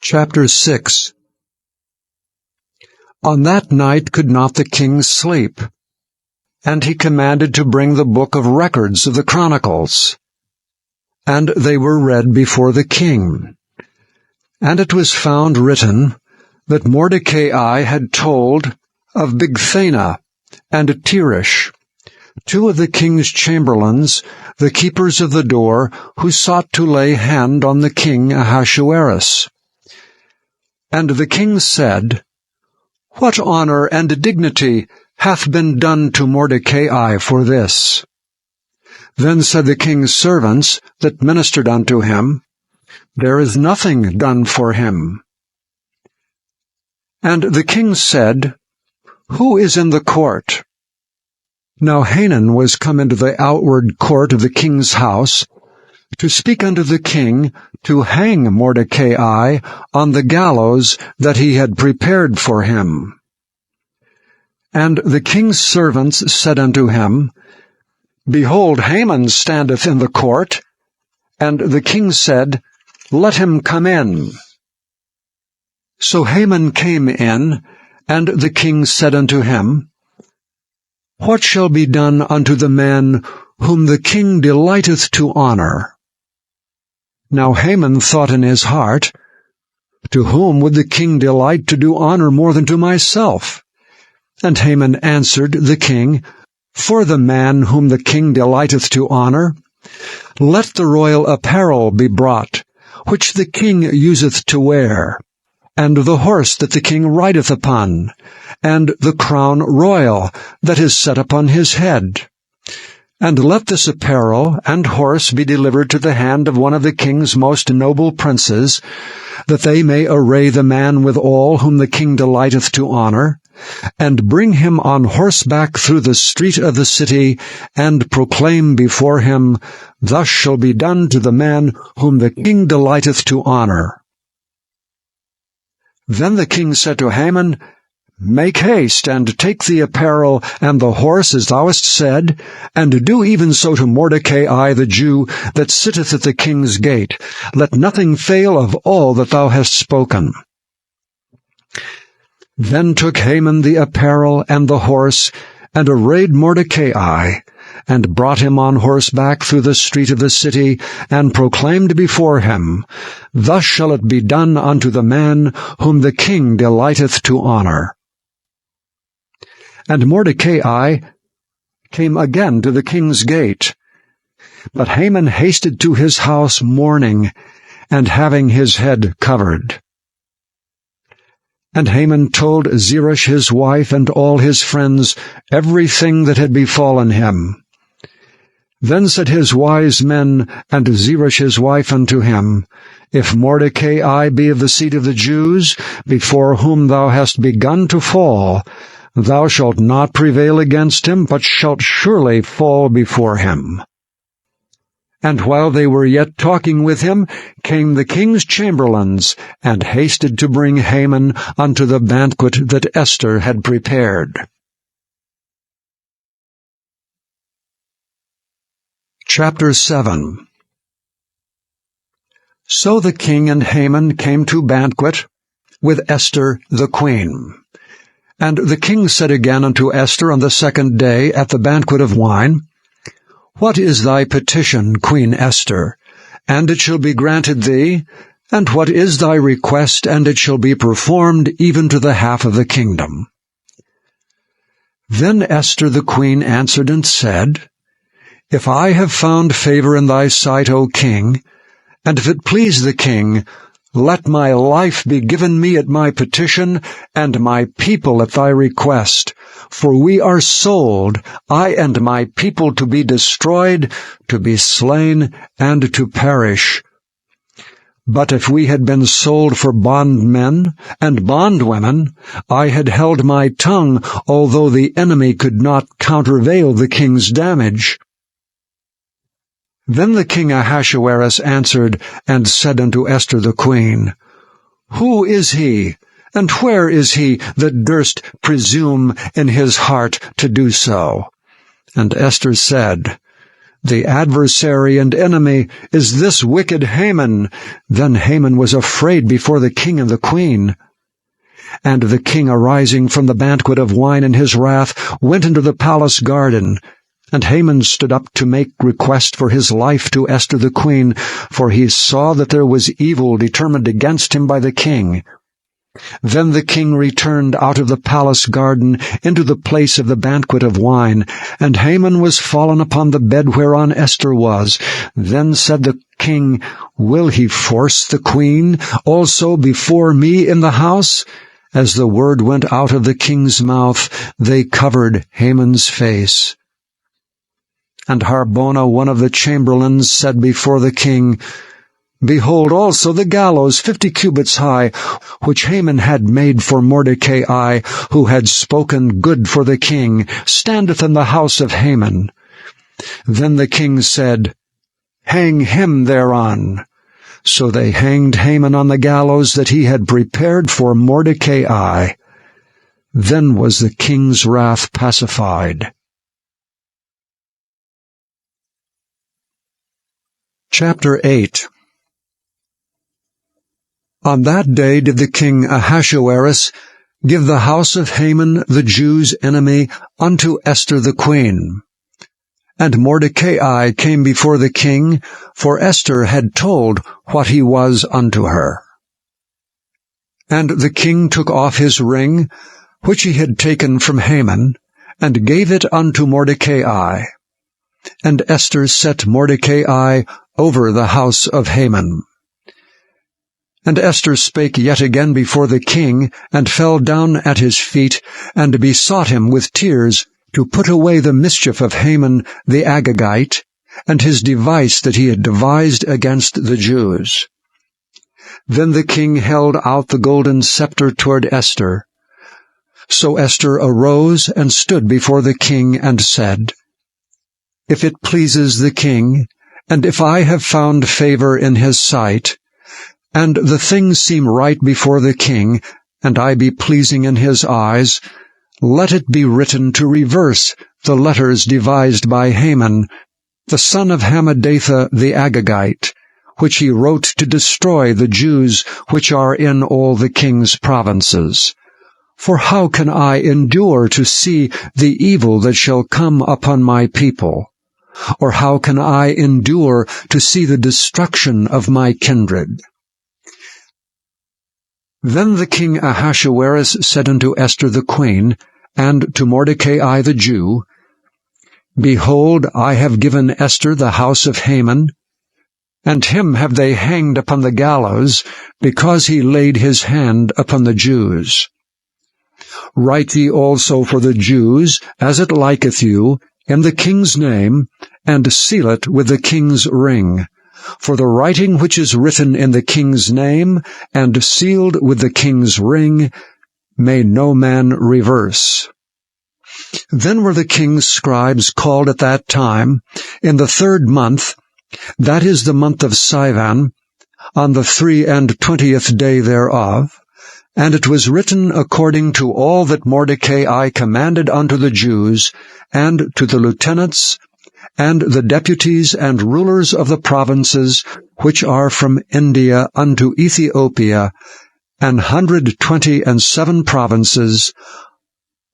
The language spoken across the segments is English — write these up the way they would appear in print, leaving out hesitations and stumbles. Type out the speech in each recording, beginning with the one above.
Chapter 6. On that night could not the king sleep, and he commanded to bring the book of records of the Chronicles. And they were read before the king. And it was found written that Mordecai had told of Bigthana and Teresh, two of the king's chamberlains, the keepers of the door, who sought to lay hand on the king Ahasuerus. And the king said, What honor and dignity hath been done to Mordecai for this? Then said the king's servants that ministered unto him, There is nothing done for him. And the king said, Who is in the court? Now Hanan was come into the outward court of the king's house, to speak unto the king to hang Mordecai on the gallows that he had prepared for him. And the king's servants said unto him, Behold, Haman standeth in the court. And the king said, Let him come in. So Haman came in, and the king said unto him, What shall be done unto the man whom the king delighteth to honor? Now Haman thought in his heart, To whom would the king delight to do honor more than to myself? And Haman answered the king, For the man whom the king delighteth to honor, let the royal apparel be brought, which the king useth to wear, and the horse that the king rideth upon, and the crown royal that is set upon his head. And let this apparel and horse be delivered to the hand of one of the king's most noble princes, that they may array the man with all whom the king delighteth to honor, and bring him on horseback through the street of the city, and proclaim before him, Thus shall be done to the man whom the king delighteth to honor. Then the king said to Haman, Make haste, and take the apparel and the horse, as thou hast said, and do even so to Mordecai the Jew, that sitteth at the king's gate. Let nothing fail of all that thou hast spoken. Then took Haman the apparel and the horse, and arrayed Mordecai, and brought him on horseback through the street of the city, and proclaimed before him, Thus shall it be done unto the man whom the king delighteth to honor. And Mordecai came again to the king's gate. But Haman hasted to his house mourning, and having his head covered. And Haman told Zeresh his wife and all his friends everything that had befallen him. Then said his wise men and Zeresh his wife unto him, If Mordecai be of the seed of the Jews, before whom thou hast begun to fall, thou shalt not prevail against him, but shalt surely fall before him. And while they were yet talking with him, came the king's chamberlains, and hasted to bring Haman unto the banquet that Esther had prepared. Chapter 7. So the king and Haman came to banquet with Esther the queen. And the king said again unto Esther on the second day at the banquet of wine, What is thy petition, Queen Esther? And it shall be granted thee. And what is thy request? And it shall be performed even to the half of the kingdom. Then Esther the queen answered and said, If I have found favor in thy sight, O king, and if it please the king, let my life be given me at my petition, and my people at thy request. For we are sold, I and my people, to be destroyed, to be slain, and to perish. But if we had been sold for bondmen and bondwomen, I had held my tongue, although the enemy could not countervail the king's damage. Then the king Ahasuerus answered and said unto Esther the queen, Who is he, and where is he that durst presume in his heart to do so? And Esther said, The adversary and enemy is this wicked Haman." Then Haman was afraid before the king and the queen. And the king, arising from the banquet of wine in his wrath, went into the palace garden. And Haman stood up to make request for his life to Esther the queen, for he saw that there was evil determined against him by the king. Then the king returned out of the palace garden into the place of the banquet of wine, and Haman was fallen upon the bed whereon Esther was. Then said the king, "Will he force the queen also before me in the house?" As the word went out of the king's mouth, they covered Haman's face. And Harbona, one of the chamberlains, said before the king, "Behold also the gallows 50 cubits high, which Haman had made for Mordecai, who had spoken good for the king, standeth in the house of Haman." Then the king said, "Hang him thereon." So they hanged Haman on the gallows that he had prepared for Mordecai. Then was the king's wrath pacified. Chapter 8. On that day did the king Ahasuerus give the house of Haman the Jews' enemy unto Esther the queen. And Mordecai came before the king, for Esther had told what he was unto her. And the king took off his ring, which he had taken from Haman, and gave it unto Mordecai. And Esther set Mordecai over the house of Haman. And Esther spake yet again before the king, and fell down at his feet, and besought him with tears to put away the mischief of Haman the Agagite, and his device that he had devised against the Jews. Then the king held out the golden scepter toward Esther. So Esther arose and stood before the king, and said, "If it pleases the king, and if I have found favor in his sight, and the things seem right before the king, and I be pleasing in his eyes, let it be written to reverse the letters devised by Haman, the son of Hammedatha the Agagite, which he wrote to destroy the Jews which are in all the king's provinces. For how can I endure to see the evil that shall come upon my people? Or how can I endure to see the destruction of my kindred?" Then the king Ahasuerus said unto Esther the queen, and to Mordecai the Jew, "Behold, I have given Esther the house of Haman, and him have they hanged upon the gallows, because he laid his hand upon the Jews. Write ye also for the Jews, as it liketh you, in the king's name, and seal it with the king's ring. For the writing which is written in the king's name, and sealed with the king's ring, may no man reverse." Then were the king's scribes called at that time, in the 3rd month, that is the month of Sivan, on the 23 day thereof, and it was written according to all that Mordecai commanded unto the Jews, and to the lieutenants, and the deputies and rulers of the provinces, which are from India unto Ethiopia, 127 provinces,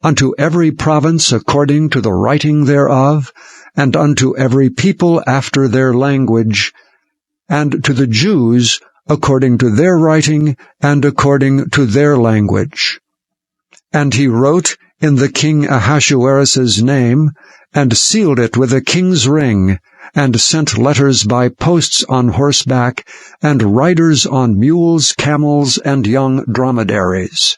unto every province according to the writing thereof, and unto every people after their language, and to the Jews according to their writing, and according to their language. And he wrote in the king Ahasuerus' name, and sealed it with the king's ring, and sent letters by posts on horseback, and riders on mules, camels, and young dromedaries,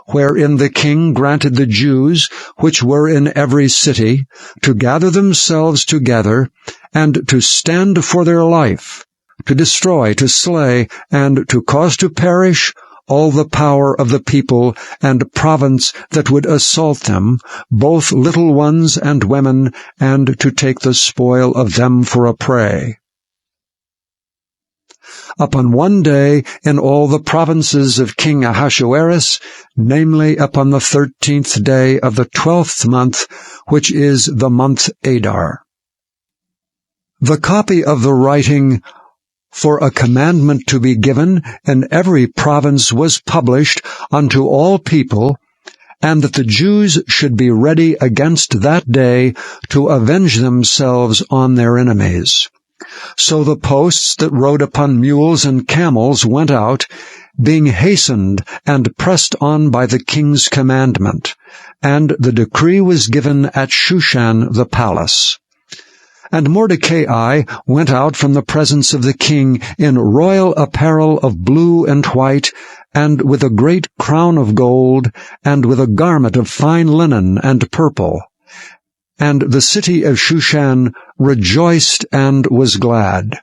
wherein the king granted the Jews, which were in every city, to gather themselves together, and to stand for their life, to destroy, to slay, and to cause to perish all the power of the people and province that would assault them, both little ones and women, and to take the spoil of them for a prey. Upon one day in all the provinces of King Ahasuerus, namely upon the 13th day of the 12th month, which is the month Adar. The copy of the writing for a commandment to be given in every province was published unto all people, and that the Jews should be ready against that day to avenge themselves on their enemies. So the posts that rode upon mules and camels went out, being hastened and pressed on by the king's commandment, and the decree was given at Shushan the palace. And Mordecai went out from the presence of the king in royal apparel of blue and white, and with a great crown of gold, and with a garment of fine linen and purple. And the city of Shushan rejoiced and was glad.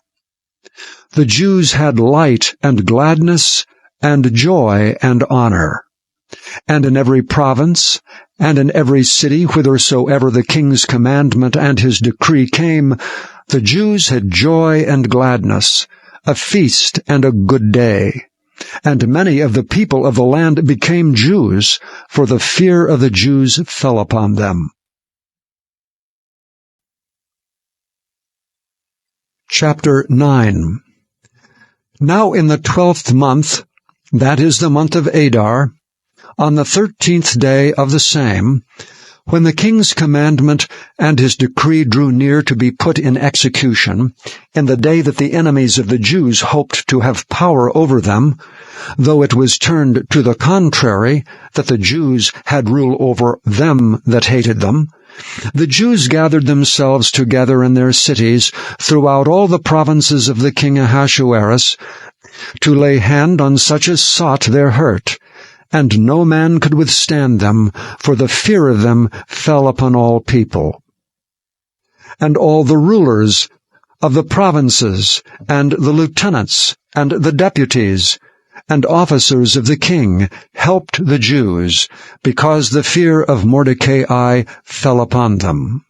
The Jews had light and gladness, and joy and honor. And in every province, and in every city whithersoever the king's commandment and his decree came, the Jews had joy and gladness, a feast and a good day. And many of the people of the land became Jews, for the fear of the Jews fell upon them. Chapter 9. Now in the 12th month, that is the month of Adar, on the 13th day of the same, when the king's commandment and his decree drew near to be put in execution, in the day that the enemies of the Jews hoped to have power over them, though it was turned to the contrary, that the Jews had rule over them that hated them, the Jews gathered themselves together in their cities throughout all the provinces of the king Ahasuerus, to lay hand on such as sought their hurt, and no man could withstand them, for the fear of them fell upon all people. And all the rulers of the provinces, and the lieutenants, and the deputies, and officers of the king helped the Jews, because the fear of Mordecai fell upon them.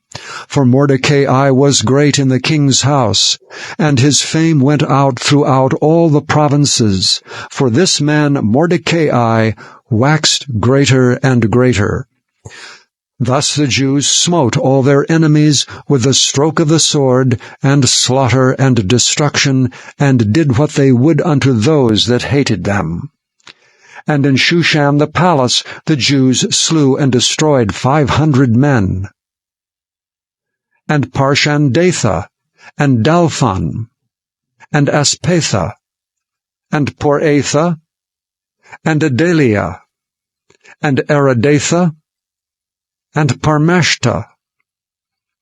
For Mordecai was great in the king's house, and his fame went out throughout all the provinces, for this man Mordecai waxed greater and greater. Thus the Jews smote all their enemies with the stroke of the sword, and slaughter and destruction, and did what they would unto those that hated them. And in Shushan the palace the Jews slew and destroyed 500 men. And Parshandatha, and Dalphon, and Aspatha, and Poratha, and Adalia, and Aradatha, and Parmashta,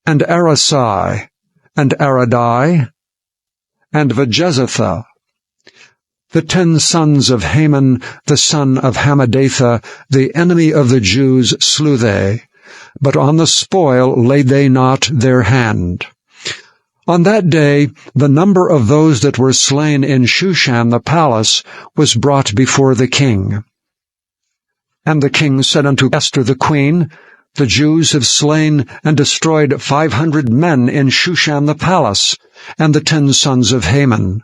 and Arasai, and Aradai, and Vajezatha. The 10 sons of Haman, the son of Hammedatha, the enemy of the Jews, slew they, but on the spoil laid they not their hand. On that day the number of those that were slain in Shushan the palace was brought before the king. And the king said unto Esther the queen, The Jews have slain and destroyed 500 men in Shushan the palace, and the 10 sons of Haman.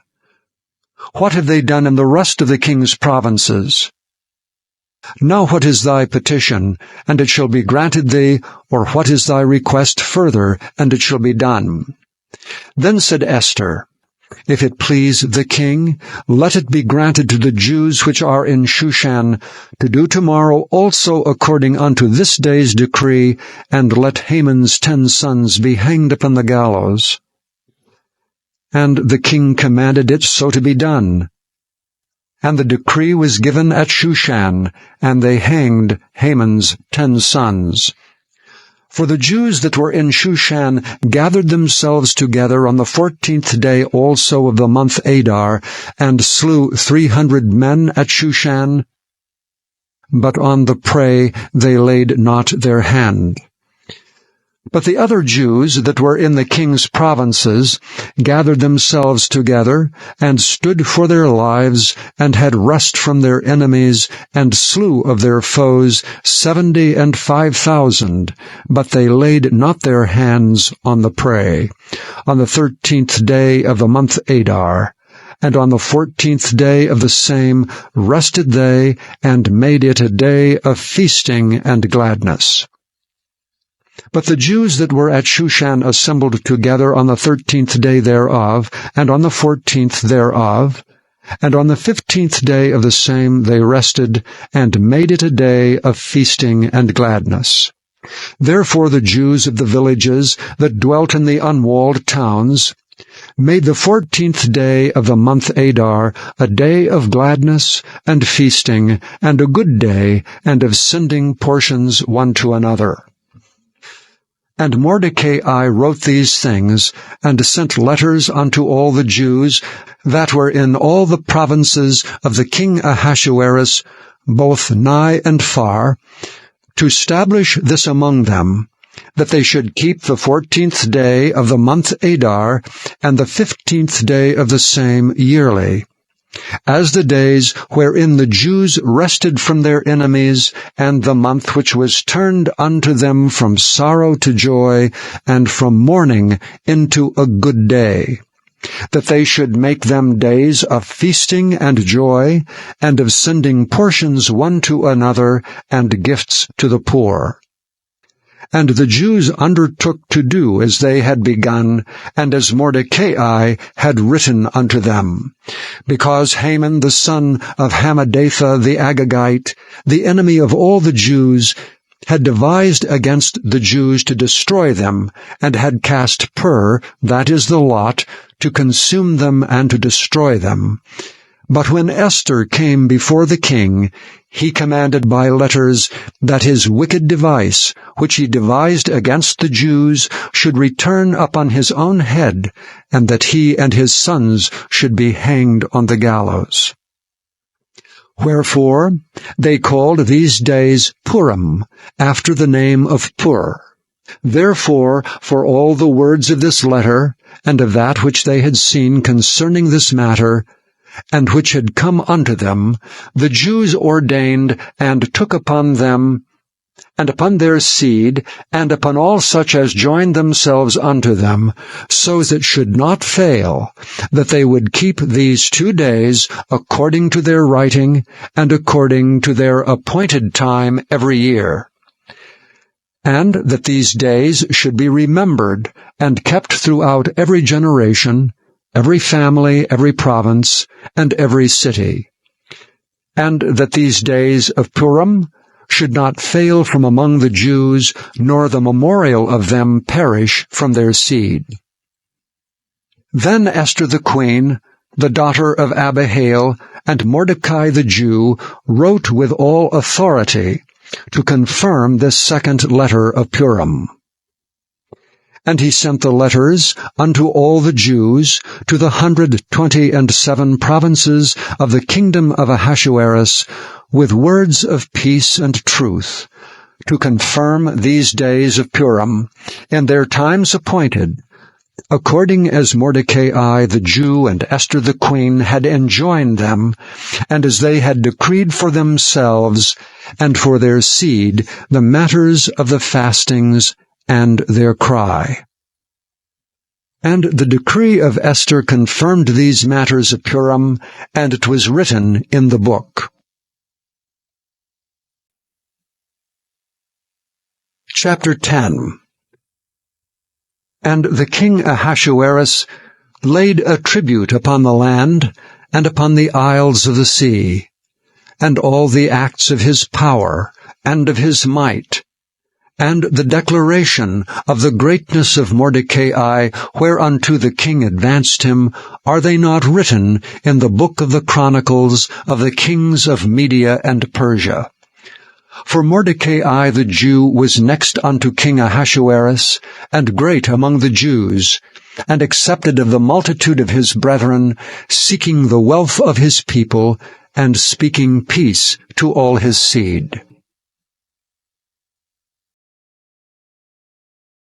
What have they done in the rest of the king's provinces? Now what is thy petition, and it shall be granted thee, or what is thy request further, and it shall be done? Then said Esther, If it please the king, let it be granted to the Jews which are in Shushan to do tomorrow also according unto this day's decree, and let Haman's 10 sons be hanged upon the gallows. And the king commanded it so to be done. And the decree was given at Shushan, and they hanged Haman's 10 sons. For the Jews that were in Shushan gathered themselves together on the 14th day also of the month Adar, and slew 300 men at Shushan. But on the prey they laid not their hand. But the other Jews that were in the king's provinces gathered themselves together, and stood for their lives, and had rest from their enemies, and slew of their foes 75,000, but they laid not their hands on the prey, on the 13th day of the month Adar. And on the 14th day of the same rested they, and made it a day of feasting and gladness. But the Jews that were at Shushan assembled together on the 13th day thereof, and on the 14th thereof, and on the 15th day of the same they rested, and made it a day of feasting and gladness. Therefore the Jews of the villages that dwelt in the unwalled towns made the 14th day of the month Adar a day of gladness and feasting, and a good day, and of sending portions one to another. And Mordecai wrote these things, and sent letters unto all the Jews that were in all the provinces of the king Ahasuerus, both nigh and far, to establish this among them, that they should keep the 14th day of the month Adar, and the 15th day of the same yearly, as the days wherein the Jews rested from their enemies, and the month which was turned unto them from sorrow to joy, and from mourning into a good day, that they should make them days of feasting and joy, and of sending portions one to another, and gifts to the poor. And the Jews undertook to do as they had begun, and as Mordecai had written unto them, because Haman the son of Hammedatha the Agagite, the enemy of all the Jews, had devised against the Jews to destroy them, and had cast pur, that is the lot, to consume them and to destroy them. But when Esther came before the king, he commanded by letters that his wicked device, which he devised against the Jews, should return upon his own head, and that he and his sons should be hanged on the gallows. Wherefore they called these days Purim, after the name of Pur. Therefore, for all the words of this letter, and of that which they had seen concerning this matter, and which had come unto them, the Jews ordained and took upon them, and upon their seed, and upon all such as joined themselves unto them, so as it should not fail, that they would keep these 2 days according to their writing, and according to their appointed time every year, and that these days should be remembered and kept throughout every generation, every family, every province, and every city, and that these days of Purim should not fail from among the Jews, nor the memorial of them perish from their seed. Then Esther the queen, the daughter of Abihail, and Mordecai the Jew, wrote with all authority to confirm this second letter of Purim. And he sent the letters unto all the Jews, to the 127 provinces of the kingdom of Ahasuerus, with words of peace and truth, to confirm these days of Purim, in their times appointed, according as Mordecai the Jew and Esther the queen had enjoined them, and as they had decreed for themselves and for their seed the matters of the fastings and their cry. And the decree of Esther confirmed these matters of Purim, and it was written in the book. Chapter 10. And the king Ahasuerus laid a tribute upon the land, and upon the isles of the sea, and all the acts of his power, and of his might, and the declaration of the greatness of Mordecai, whereunto the king advanced him, are they not written in the book of the chronicles of the kings of Media and Persia? For Mordecai the Jew was next unto King Ahasuerus, and great among the Jews, and accepted of the multitude of his brethren, seeking the wealth of his people, and speaking peace to all his seed.